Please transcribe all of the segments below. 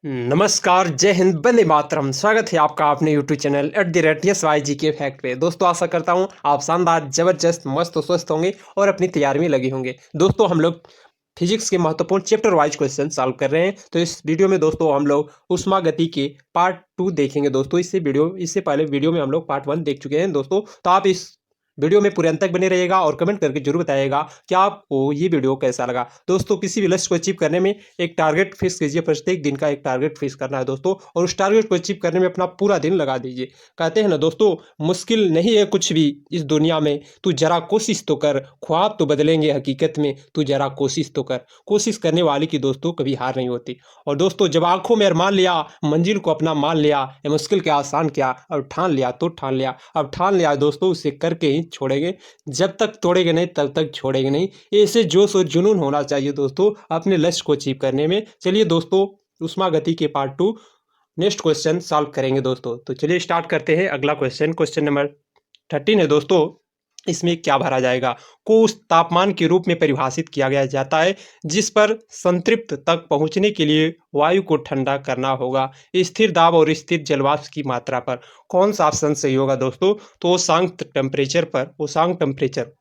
नमस्कार, जय हिंद, वंदे मातरम। स्वागत है आपका अपने यूट्यूब चैनल @SYG के फैक्ट पे। दोस्तों, आशा करता हूँ आप शानदार, जबरदस्त, मस्त और स्वस्थ होंगे और अपनी तैयारी में लगे होंगे। दोस्तों, हम लोग फिजिक्स के महत्वपूर्ण चैप्टर वाइज क्वेश्चन सॉल्व कर रहे हैं। तो इस वीडियो में दोस्तों हम लोग ऊष्मागति के पार्ट 2 देखेंगे। दोस्तों, इससे पहले वीडियो में हम लोग पार्ट 1 देख चुके हैं। दोस्तों, तो आप इस वीडियो में पूरे अंत तक बने रहिएगा और कमेंट करके जरूर बताइएगा कि आपको ये वीडियो कैसा लगा। दोस्तों, किसी भी लक्ष्य को अचीव करने में एक टारगेट फिक्स कीजिए। प्रत्येक दिन का एक टारगेट फिक्स करना है दोस्तों, और उस टारगेट को अचीव करने में अपना पूरा दिन लगा दीजिए। कहते हैं ना दोस्तों, मुश्किल नहीं है कुछ भी इस दुनिया में, तू जरा कोशिश तो कर, ख्वाब तो बदलेंगे हकीकत में, तू जरा कोशिश तो कर। कोशिश करने वाले की दोस्तों कभी हार नहीं होती। और दोस्तों, जब आंखों में अरमान लिया, मंजिल को अपना मान लिया, ये मुश्किल के आसान किया, अब ठान लिया तो ठान लिया। अब ठान लिया दोस्तों, उसे करके ही छोड़ेंगे। जब तक तोड़ेंगे नहीं तब तक छोड़ेंगे नहीं। ऐसे जोश और जुनून होना चाहिए दोस्तों अपने लक्ष्य को अचीव करने में। चलिए दोस्तों, ऊष्मागति के पार्ट 2 नेक्स्ट क्वेश्चन सॉल्व करेंगे दोस्तों। तो चलिए स्टार्ट करते हैं। अगला क्वेश्चन नंबर 13 है दोस्तों। इसमें क्या भरा जाएगा? को उस तापमान के रूप में परिभाषित किया गया जाता है जिस पर संतृप्त तक पहुंचने के लिए वायु को ठंडा करना होगा स्थिर दाब और स्थिर जलवाष्प की मात्रा पर। कौन सा ऑप्शन सही होगा दोस्तों? तो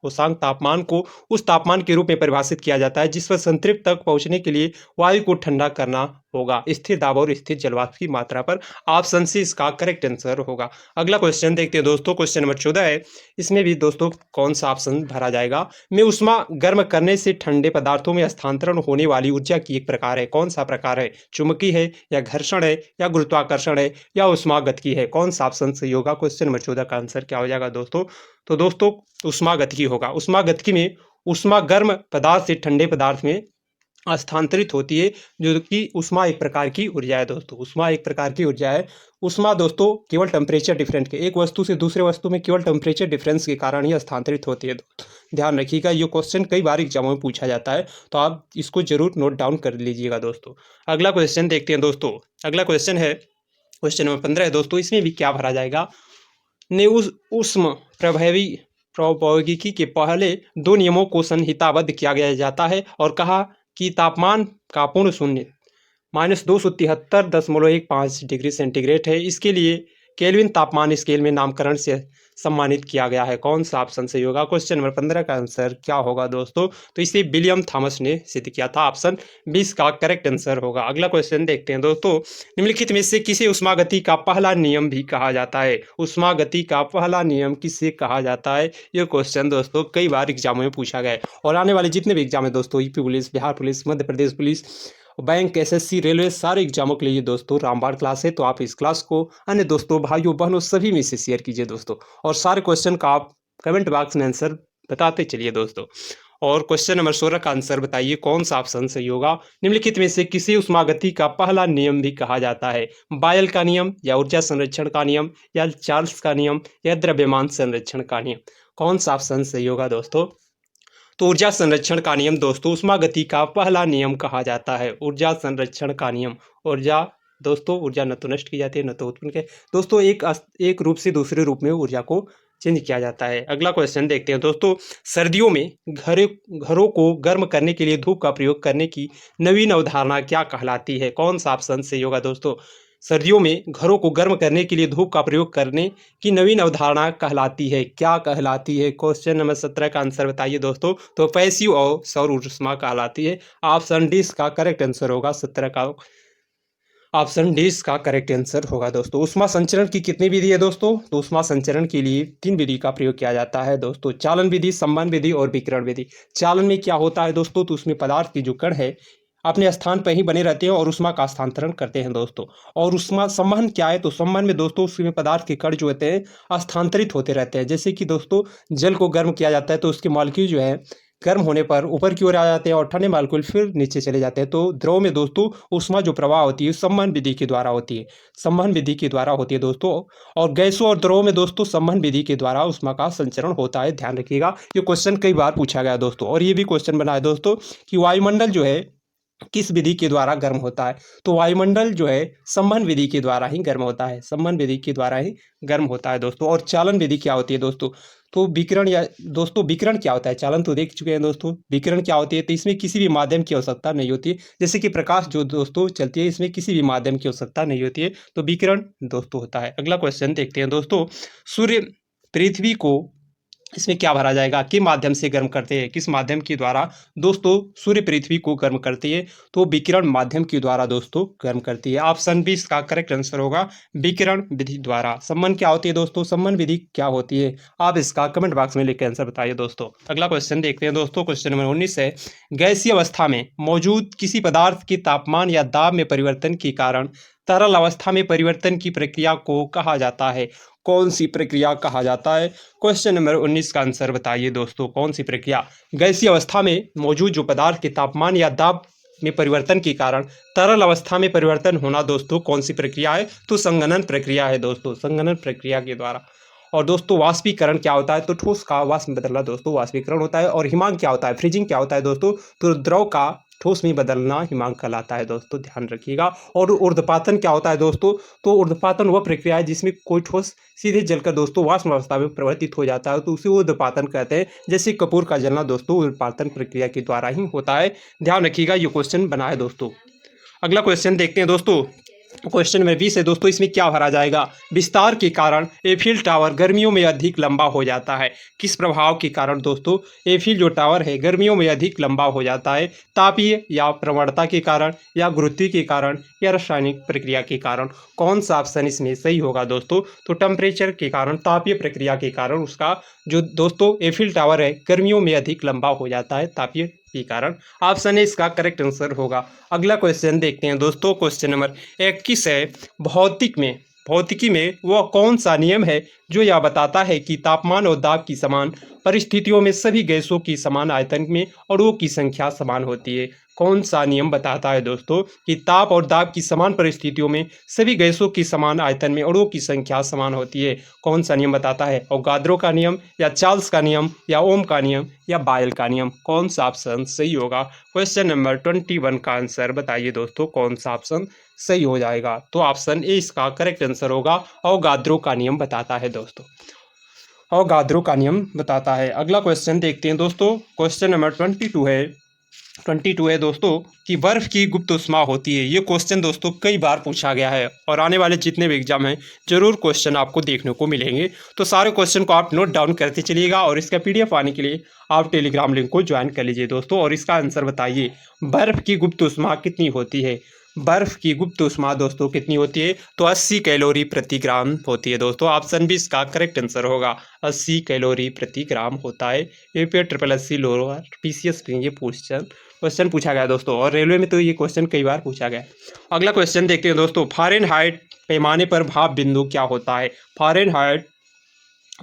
उसांक तापमान को उस तापमान के रूप में परिभाषित किया जाता है जिस पर संतृप्त तक पहुंचने के लिए वायु को ठंडा करना होगा स्थिर दाब और स्थिर जलवाष्प की मात्रा पर। ऑप्शन सी इसका करेक्ट आंसर होगा। अगला क्वेश्चन देखते हैं दोस्तों। क्वेश्चन नंबर 14 है। इसमें भी दोस्तों कौन सा ऑप्शन भरा जाएगा? में ऊष्मा गर्म करने से ठंडे पदार्थों में स्थानांतरण होने वाली ऊर्जा की एक प्रकार है। कौन सा प्रकार है? चुंबकीय है, या घर्षण है, या गुरुत्वाकर्षण है, या ऊष्मागतिकी है? कौन सा ऑप्शन सही होगा? क्वेश्चन नंबर 14 का आंसर क्या हो जाएगा दोस्तों? तो दोस्तों, ऊष्मागतिकी होगा। ऊष्मागतिकी में ऊष्मा गर्म पदार्थ से ठंडे पदार्थ में स्थानांतरित होती है, जो कि ऊष्मा एक प्रकार की ऊर्जा है दोस्तों। ऊष्मा एक प्रकार की ऊर्जा है। ऊष्मा दोस्तों केवल टेम्परेचर डिफरेंस के, एक वस्तु से दूसरे वस्तु में केवल टेम्परेचर डिफरेंस के कारण ही स्थानांतरित होती है। ध्यान रखिएगा, ये क्वेश्चन कई बार एग्जामों में पूछा जाता है, तो आप इसको जरूर नोट डाउन कर लीजिएगा दोस्तों। अगला क्वेश्चन देखते हैं दोस्तों। अगला क्वेश्चन है क्वेश्चन नंबर 15 है दोस्तों। इसमें भी क्या भरा जाएगा? ने उस ऊष्म प्रभावी प्रौद्योगिकी के पहले 2 नियमों को संहिताबद्ध किया गया जाता है और कहा कि तापमान का पूर्ण शून्य -273.15 डिग्री सेंटीग्रेड है। इसके लिए केल्विन तापमान स्केल में नामकरण से सम्मानित किया गया है। कौन सा ऑप्शन सही होगा? क्वेश्चन नंबर 15 का आंसर क्या होगा दोस्तों? तो इसे विलियम थॉमस ने सिद्ध किया था। ऑप्शन 20 का करेक्ट आंसर होगा। अगला क्वेश्चन देखते हैं दोस्तों। निम्नलिखित में से किसे ऊष्मागति का पहला नियम भी कहा जाता है? ऊष्मागति का पहला नियम किसे कहा जाता है? ये क्वेश्चन दोस्तों कई बार एग्जामों में पूछा गया है, और आने वाले जितने भी एग्जाम है दोस्तों, UP police, Bihar police, Madhya Pradesh police, bank, SSC, railway, सारे एग्जामों के लिए दोस्तों रामबाण क्लास है। तो आप इस क्लास को अन्य दोस्तों, भाइयों, बहनों सभी में से शेयर कीजिए दोस्तों, और सारे क्वेश्चन का आप कमेंट बॉक्स में आंसर बताते चलिए दोस्तों। और क्वेश्चन नंबर 16 का आंसर बताइए, कौन सा ऑप्शन सही होगा? निम्नलिखित में से किसी ऊष्मागति का पहला नियम भी कहा जाता है? बायल का नियम, या ऊर्जा संरक्षण का नियम, या चार्ल्स का नियम, या द्रव्यमान संरक्षण का नियम? कौन सा ऑप्शन सही होगा दोस्तों? तो ऊर्जा संरक्षण का नियम दोस्तों ऊष्मागति का पहला नियम कहा जाता है। ऊर्जा संरक्षण का नियम। ऊर्जा न तो नष्ट की जाती है, न तो उत्पन्न की। दोस्तों, एक रूप से दूसरे रूप में ऊर्जा को चेंज किया जाता है। अगला क्वेश्चन देखते हैं दोस्तों। सर्दियों में घरों को गर्म करने के लिए धूप का प्रयोग करने की नवीन अवधारणा क्या कहलाती है? कौन सा ऑप्शन सही होगा दोस्तों? सर्दियों में घरों को गर्म करने के लिए धूप का प्रयोग करने की नवीन अवधारणा कहलाती है, क्या कहलाती है? क्वेश्चन नंबर 17 का आंसर बताइए दोस्तों। तो पैसिव और सौर ऊष्मा कहलाती है। ऑप्शन डी का करेक्ट आंसर होगा। 17 का ऑप्शन डी का करेक्ट आंसर होगा दोस्तों। ऊष्मा संचरण की कितनी विधि है दोस्तों? तो ऊष्मा संचरण के लिए 3 विधि का प्रयोग किया जाता है दोस्तों। चालन विधि, संवहन विधि और विकिरण विधि। चालन में क्या होता है दोस्तों? तो उसमें पदार्थ की जो कण है अपने स्थान पर ही बने रहते हैं और उष्मा का स्थानांतरण करते हैं दोस्तों। और उष्मा संवहन क्या है? तो संवहन में दोस्तों उसमें पदार्थ के कण जो होते हैं स्थानांतरित होते रहते हैं। जैसे कि दोस्तों जल को गर्म किया जाता है तो उसके मॉलिक्यूल जो है गर्म होने पर ऊपर की ओर आ जाते हैं और ठंडे मॉलिक्यूल फिर नीचे चले जाते हैं। तो द्रव में दोस्तों उष्मा जो प्रवाह होती है संवहन विधि के द्वारा होती है। संवहन विधि के द्वारा होती है दोस्तों। और गैसों और द्रव में दोस्तों संवहन विधि के द्वारा उष्मा का संचरण होता है। ध्यान रखिएगा, ये क्वेश्चन कई बार पूछा गया दोस्तों। और ये भी क्वेश्चन बना है दोस्तों कि वायुमंडल जो है किस विधि के द्वारा गर्म होता है? तो वायुमंडल जो है संवहन विधि के द्वारा ही गर्म होता है, संवहन विधि के द्वारा ही गर्म होता है दोस्तों। और चालन विधि क्या होती है दोस्तों? तो विकिरण या दोस्तों विकिरण क्या होता है? चालन तो देख चुके हैं दोस्तों, विकिरण क्या होती है? तो इसमें किसी भी माध्यम की आवश्यकता नहीं होती है, जैसे कि प्रकाश जो दोस्तों चलती है, इसमें किसी भी माध्यम की आवश्यकता नहीं होती है, तो विकिरण दोस्तों होता है। अगला क्वेश्चन देखते हैं दोस्तों, सूर्य पृथ्वी को इसमें क्या भरा जाएगा? किस माध्यम से गर्म करते हैं? किस माध्यम के द्वारा दोस्तों सूर्य पृथ्वी को गर्म करती है? तो विकिरण माध्यम के द्वारा दोस्तों गर्म करती है। ऑप्शन बी इसका करेक्ट आंसर होगा, विकिरण विधि द्वारा। संवहन क्या होती है दोस्तों? संवहन विधि क्या होती है? आप इसका कमेंट बॉक्स में लिख के आंसर बताइए दोस्तों। अगला क्वेश्चन देखते हैं दोस्तों, क्वेश्चन नंबर 19 है, गैसीय अवस्था में मौजूद किसी पदार्थ के तापमान या दाब में परिवर्तन के कारण तरल अवस्था में परिवर्तन की प्रक्रिया को कहा जाता है? कौन सी प्रक्रिया कहा जाता है? क्वेश्चन नंबर 19 का आंसर बताइए दोस्तों, कौन सी प्रक्रिया? गैसीय अवस्था में मौजूद जो पदार्थ के तापमान या दाब में परिवर्तन के कारण तरल अवस्था में परिवर्तन होना दोस्तों कौन सी प्रक्रिया है? तो संघनन प्रक्रिया है दोस्तों, संघनन प्रक्रिया के द्वारा। और दोस्तों वाष्पीकरण क्या होता है? तो ठोस का वाष्प में बदलना दोस्तों वाष्पीकरण होता है। और हिमांक क्या होता है? फ्रीजिंग क्या होता है दोस्तों? तो द्रव का ठोस में बदलना हिमांक कहलाता है दोस्तों, ध्यान रखिएगा। और ऊर्ध्वपातन क्या होता है दोस्तों? तो ऊर्ध्वपातन वह प्रक्रिया है जिसमें कोई ठोस सीधे जलकर दोस्तों वाष्प अवस्था में परिवर्तित हो जाता है, तो उसे ऊर्ध्वपातन कहते हैं। जैसे कपूर का जलना दोस्तों ऊर्ध्वपातन प्रक्रिया के द्वारा ही होता है, ध्यान रखिएगा। ये क्वेश्चन बना है दोस्तों। अगला क्वेश्चन देखते हैं दोस्तों, क्वेश्चन नंबर 20 है दोस्तों, इसमें क्या भरा जाएगा? विस्तार के कारण एफिल टावर गर्मियों में अधिक लंबा हो जाता है। किस प्रभाव के कारण दोस्तों एफिल जो टावर है गर्मियों में अधिक लंबा हो जाता है? तापीय या प्रवणता के कारण, या गुरुत्व के कारण, या रासायनिक प्रक्रिया के कारण? कौन सा ऑप्शन इसमें सही होगा दोस्तों? तो टेम्परेचर के कारण, तापीय प्रक्रिया के कारण उसका जो दोस्तों एफिल टावर है गर्मियों में अधिक लंबा हो जाता है, तापीय के कारण। ऑप्शन है इसका करेक्ट आंसर होगा। अगला क्वेश्चन देखते हैं दोस्तों, क्वेश्चन नंबर 21 है, भौतिकी में वह कौन सा नियम है जो यह बताता है कि तापमान और दाब की समान परिस्थितियों में सभी गैसों की समान आयतन में अणुओं की संख्या समान होती है? कौन सा नियम बताता है दोस्तों कि ताप और दाब की समान परिस्थितियों में सभी गैसों की समान आयतन में अणुओं की संख्या समान होती है? कौन सा नियम बताता है? अवोगाद्रो का नियम, या चार्ल्स का नियम, या ओम का नियम, या बायल का नियम? कौन सा ऑप्शन सही होगा? क्वेश्चन नंबर 21 का आंसर बताइए दोस्तों, कौन सा ऑप्शन सही हो जाएगा? तो ऑप्शन ए इसका करेक्ट आंसर होगा, अवोगाद्रो का नियम बताता है दोस्तों, अवोगाद्रो का नियम बताता है। अगला क्वेश्चन देखते हैं दोस्तों, क्वेश्चन नंबर 22 है दोस्तों कि बर्फ की गुप्त ऊष्मा होती है। ये क्वेश्चन दोस्तों कई बार पूछा गया है और आने वाले जितने भी एग्जाम हैं जरूर क्वेश्चन आपको देखने को मिलेंगे, तो सारे क्वेश्चन को आप नोट डाउन करते चलिएगा और इसका पीडीएफ आने के लिए आप टेलीग्राम लिंक को ज्वाइन कर लीजिए दोस्तों। और इसका आंसर बताइए, बर्फ की गुप्त ऊष्मा कितनी होती है? बर्फ की गुप्त ऊष्मा दोस्तों कितनी होती है? तो 80 कैलोरी प्रति ग्राम होती है दोस्तों। ऑप्शन बी इसका करेक्ट आंसर होगा, 80 कैलोरी प्रति ग्राम होता है। APS triple SC lower PCS में ये क्वेश्चन पूछा गया दोस्तों, और रेलवे में तो ये क्वेश्चन कई बार पूछा गया। अगला क्वेश्चन देखते हैं दोस्तों, फ़ारेनहाइट पैमाने पर भाप बिंदु क्या होता है? फ़ारेनहाइट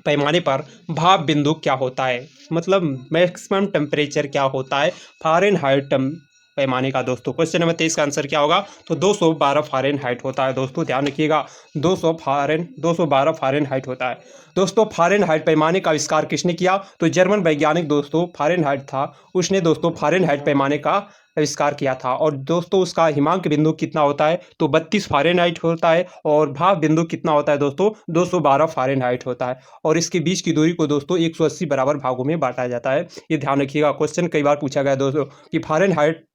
पैमाने पर भाप बिंदु क्या होता है? मतलब मैक्सिमम टेम्परेचर क्या होता है फ़ारेनहाइट पैमाने का दोस्तों? क्वेश्चन नंबर 23 का आंसर क्या होगा? तो 212 फ़ारेनहाइट होता है दोस्तों, ध्यान रखिएगा। 212 फ़ारेनहाइट होता है दोस्तों। फ़ारेनहाइट पैमाने का आविष्कार किसने किया? तो जर्मन वैज्ञानिक दोस्तों फ़ारेनहाइट था, उसने दोस्तों फ़ारेनहाइट पैमाने का आविष्कार किया था। और दोस्तों उसका हिमांक बिंदु कितना होता है? तो 32 फ़ारेनहाइट होता है। और भाप बिंदु कितना होता है दोस्तों? 212 फ़ारेनहाइट होता है। और इसके बीच की दूरी को दोस्तों 180 बराबर भागों में बांटा जाता है, ये ध्यान रखिएगा। क्वेश्चन कई बार पूछा गया दोस्तों कि फ़ारेनहाइट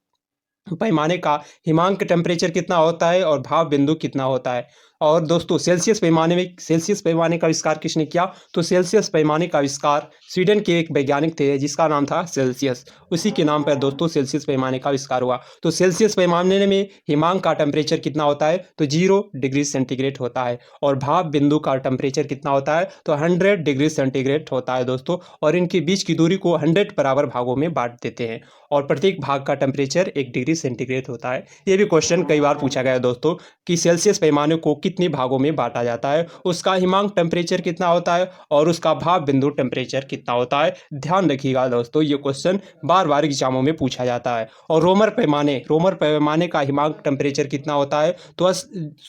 पैमाने का हिमांक टेम्परेचर कितना होता है और भाप बिंदु कितना होता है। और दोस्तों सेल्सियस पैमाने का आविष्कार किसने किया? तो सेल्सियस पैमाने का आविष्कार स्वीडन के एक वैज्ञानिक थे जिसका नाम था सेल्सियस, उसी के नाम पर दोस्तों सेल्सियस पैमाने का आविष्कार हुआ। तो सेल्सियस पैमाने में हिमांक का टेम्परेचर कितना होता है? तो 0 डिग्री सेंटीग्रेड होता है। और भाप बिंदु का टेम्परेचर कितना होता है? तो 100 डिग्री सेंटीग्रेड होता है दोस्तों। और इनके बीच की दूरी को 100 बराबर भागों में बांट देते हैं, और प्रत्येक भाग का टेम्परेचर 1 डिग्री सेंटीग्रेड होता है। ये भी क्वेश्चन कई बार पूछा गया दोस्तों कि सेल्सियस पैमाने को कितने भागों में बांटा जाता है, उसका हिमांक टेम्परेचर कितना होता है, और उसका भाप बिंदु टेम्परेचर कितना होता है। ध्यान रखिएगा दोस्तों, ये क्वेश्चन बार बार एग्जामों में पूछा जाता है। और रोमर पैमाने का हिमांक टेम्परेचर कितना होता है? तो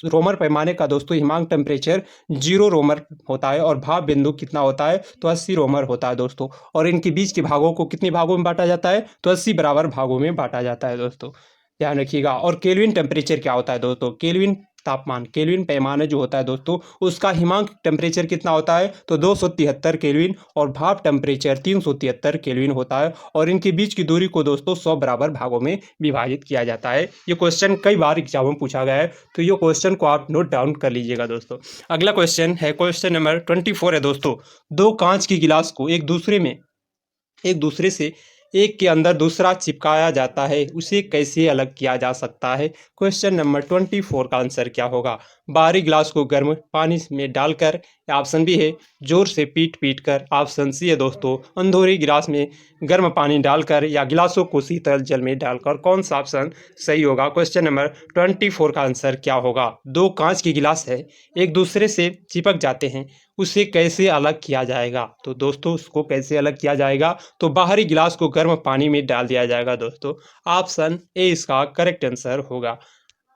रोमर पैमाने का दोस्तों हिमांक टेम्परेचर 0 रोमर होता है। और भाप बिंदु कितना होता है? तो 80 रोमर होता है दोस्तों। और इनके बीच के भागों को कितने भागों में बांटा जाता है? तो 80 बराबर भागों में बांटा जाता है दोस्तों। ध्यान रखिएगा। और केल्विन टेम्परेचर क्या होता है दोस्तों? केल्विन तापमान, केल्विन पैमाना जो होता है दोस्तों, उसका हिमांक टेम्परेचर कितना होता है? तो 273 केल्विन, और भाप टेम्परेचर 373 केल्विन होता है। और इनके बीच की दूरी को दोस्तों 100 बराबर भागों में विभाजित किया जाता है। ये क्वेश्चन कई बार एग्जाम में पूछा गया है, तो ये क्वेश्चन को आप नोट डाउन कर लीजिएगा दोस्तों। अगला क्वेश्चन है क्वेश्चन नंबर 24 है दोस्तों। दो कांच की गिलास को एक दूसरे से एक के अंदर दूसरा चिपकाया जाता है, उसे कैसे अलग किया जा सकता है? क्वेश्चन नंबर 24 का आंसर क्या होगा? बाहरी गिलास को गर्म पानी में डालकर, ऑप्शन बी है जोर से पीट पीट कर, ऑप्शन सी है दोस्तों अंधेरी गिलास में गर्म पानी डालकर, या गिलासों को शीतल जल में डालकर। कौन सा ऑप्शन सही होगा? क्वेश्चन नंबर 24 का आंसर क्या होगा? दो कांच की गिलास है, एक दूसरे से चिपक जाते हैं, उसे कैसे अलग किया जाएगा? तो दोस्तों उसको कैसे अलग किया जाएगा? तो बाहरी गिलास को गर्म पानी में डाल दिया जाएगा दोस्तों। ऑप्शन ए इसका करेक्ट आंसर होगा।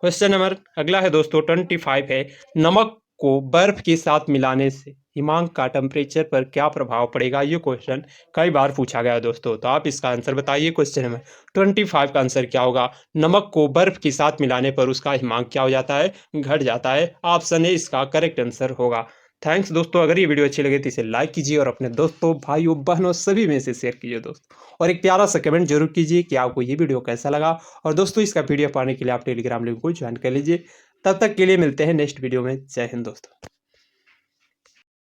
क्वेश्चन नंबर अगला है दोस्तों 25 है। नमक को बर्फ के साथ मिलाने से हिमांक का टेम्परेचर पर क्या प्रभाव पड़ेगा? ये क्वेश्चन कई बार पूछा गया है दोस्तों, तो आप इसका आंसर बताइए। क्वेश्चन नंबर 25 का आंसर क्या होगा? नमक को बर्फ के साथ मिलाने पर उसका हिमांक क्या हो जाता है? घट जाता है। ऑप्शन ए इसका करेक्ट आंसर होगा। थैंक्स दोस्तों। अगर ये वीडियो अच्छी लगे तो इसे लाइक कीजिए और अपने दोस्तों, भाइयों, बहनों सभी में से शेयर कीजिए दोस्तों। और एक प्यारा सा कमेंट जरूर कीजिए कि आपको ये वीडियो कैसा लगा। और दोस्तों इसका पीडीएफ पाने के लिए आप टेलीग्राम लिंक को ज्वाइन कर लीजिए। तब तक के लिए मिलते हैं नेक्स्ट वीडियो में। जय हिंद दोस्तों।